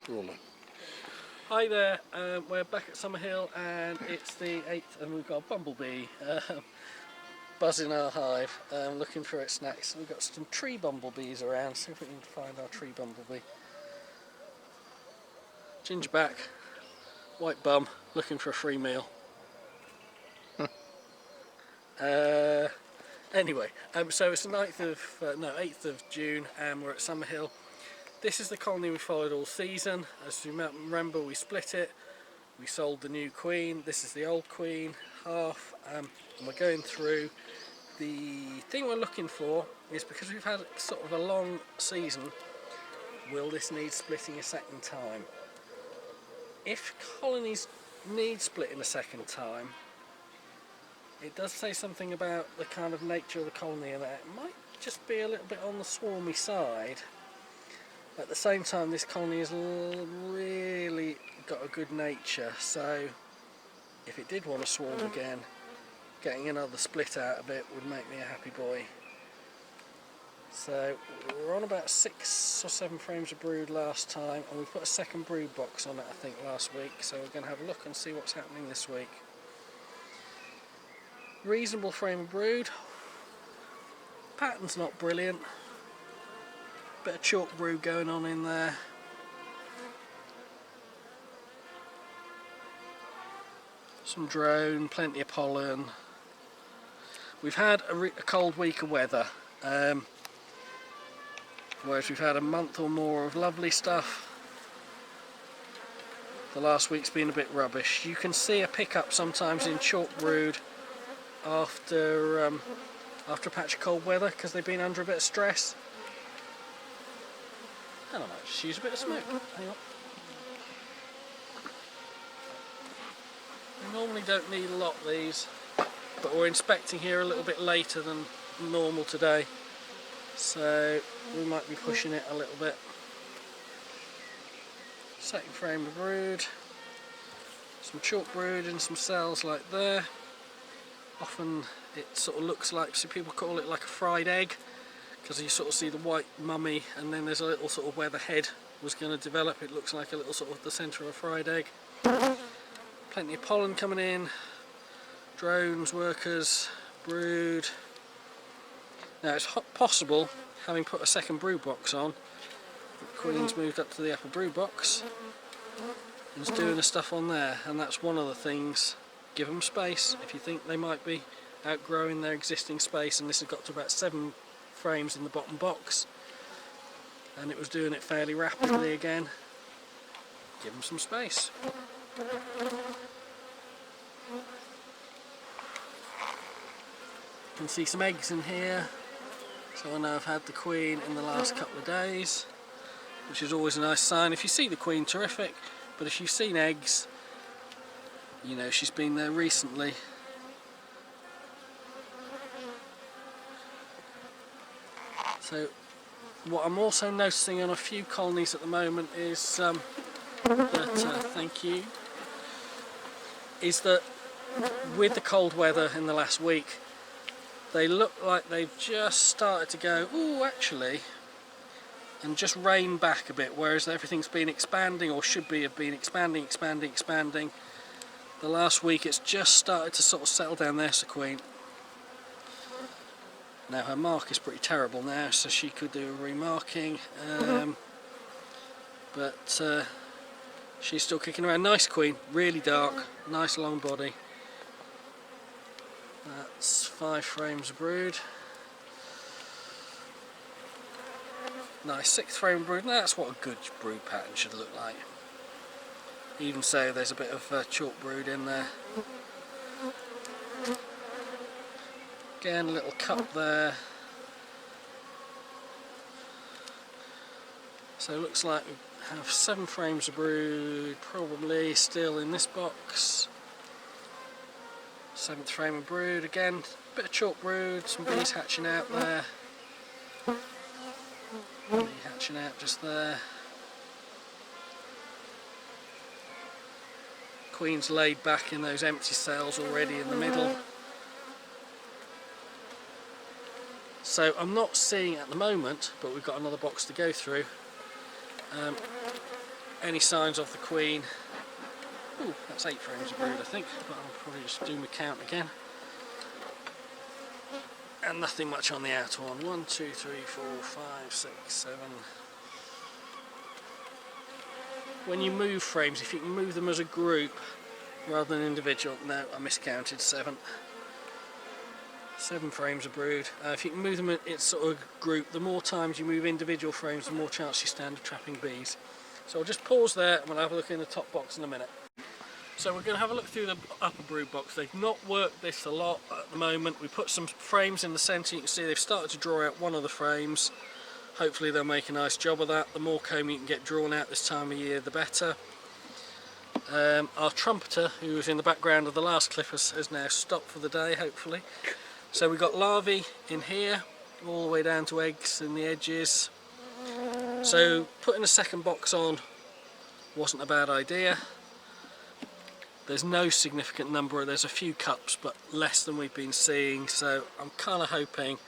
Rolling. Hi there, we're back at Summerhill and it's the 8th and we've got a bumblebee buzzing our hive, looking for its snacks. We've got some tree bumblebees around, see if we can find our tree bumblebee. Ginger back, white bum, looking for a free meal. Anyway, so it's the 8th of June and we're at Summerhill. This is the colony we followed all season. As you remember, we split it. We sold the new queen. This is the old queen, half, and we're going through. The thing we're looking for is, because we've had sort of a long season, will this need splitting a second time? If colonies need splitting a second time, it does say something about the kind of nature of the colony and that it might just be a little bit on the swarmy side. At the same time, this colony has really got a good nature, so if it did want to swarm again, getting another split out of it would make me a happy boy. So we're on about 6 or 7 frames of brood last time, and we put a second brood box on it I think last week, so we're going to have a look and see what's happening this week. Reasonable frame of brood, pattern's not brilliant. Bit of chalk brood going on in there. Some drone, plenty of pollen. We've had a cold week of weather, whereas we've had a month or more of lovely stuff. The last week's been a bit rubbish. You can see a pickup sometimes in chalk brood after a patch of cold weather because they've been under a bit of stress. And I might just use a bit of smoke. Hang on. We normally don't need a lot of these, but we're inspecting here a little bit later than normal today, so we might be pushing it a little bit. Second frame of brood, some chalk brood in some cells like there. Often it sort of looks like, so people call it like a fried egg, because you sort of see the white mummy and then there's a little sort of where the head was going to develop. It looks like a little sort of the centre of a fried egg. Plenty of pollen coming in, drones, workers, brood. Now it's possible, having put a second brood box on, the queen's moved up to the upper brood box and is doing the stuff on there, and that's one of the things. Give them space if you think they might be outgrowing their existing space, and this has got to about 7 frames in the bottom box and it was doing it fairly rapidly again. Give them some space. You can see some eggs in here, so I know I've had the queen in the last couple of days, which is always a nice sign. If you see the queen, terrific, but if you've seen eggs, you know she's been there recently. So what I'm also noticing on a few colonies at the moment is is that with the cold weather in the last week, they look like they've just started to go, ooh, actually, and just rein back a bit, whereas everything's been expanding, or should be have been expanding. The last week it's just started to sort of settle down. There's the queen. Now her mark is pretty terrible now, so she could do a remarking, but she's still kicking around. Nice queen, really dark, nice long body. That's 5 frames of brood. Nice 6th frame of brood. Now that's what a good brood pattern should look like. Even so, there's a bit of chalk brood in there. Again, a little cup there. So it looks like we have 7 frames of brood, probably still in this box. 7th frame of brood, again, a bit of chalk brood, some bees hatching out there. Bee hatching out just there. Queen's laid back in those empty cells already in the middle. So I'm not seeing at the moment, but we've got another box to go through, any signs of the queen. Ooh, that's 8 frames of brood I think, but I'll probably just do my count again. And nothing much on the outer one. 1, 2, 3, 4, 5, 6, 7. When you move frames, if you can move them as a group rather than individual, no, I miscounted, 7. 7 frames of brood. If you can move them in sort of group, the more times you move individual frames, the more chance you stand of trapping bees. So I'll just pause there and we'll have a look in the top box in a minute. So we're going to have a look through the upper brood box. They've not worked this a lot at the moment. We put some frames in the centre. You can see they've started to draw out one of the frames. Hopefully they'll make a nice job of that. The more comb you can get drawn out this time of year, the better. Our trumpeter, who was in the background of the last clip, has now stopped for the day, hopefully. So we've got larvae in here, all the way down to eggs in the edges. So putting a second box on wasn't a bad idea. There's no significant number, there's a few cups, but less than we've been seeing, so I'm kind of hoping...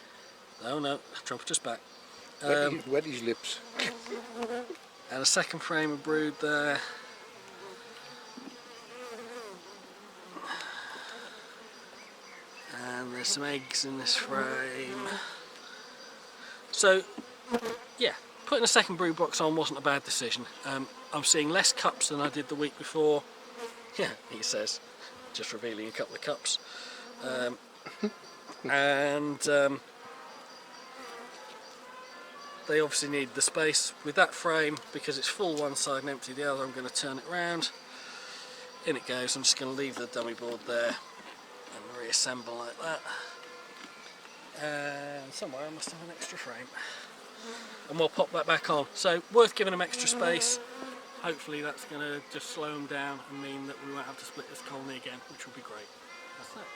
Oh no, trumpeter's back. Wet his lips. And a second frame of brood there. And there's some eggs in this frame. So, yeah, putting a second brood box on wasn't a bad decision. I'm seeing less cups than I did the week before. Yeah, he says, just revealing a couple of cups. They obviously need the space. With that frame, because it's full one side and empty the other, I'm going to turn it round. In it goes. I'm just going to leave the dummy board there and reassemble like that. And somewhere I must have an extra frame. And we'll pop that back on. So, worth giving them extra space. Hopefully that's going to just slow them down and mean that we won't have to split this colony again, which will be great. That's it.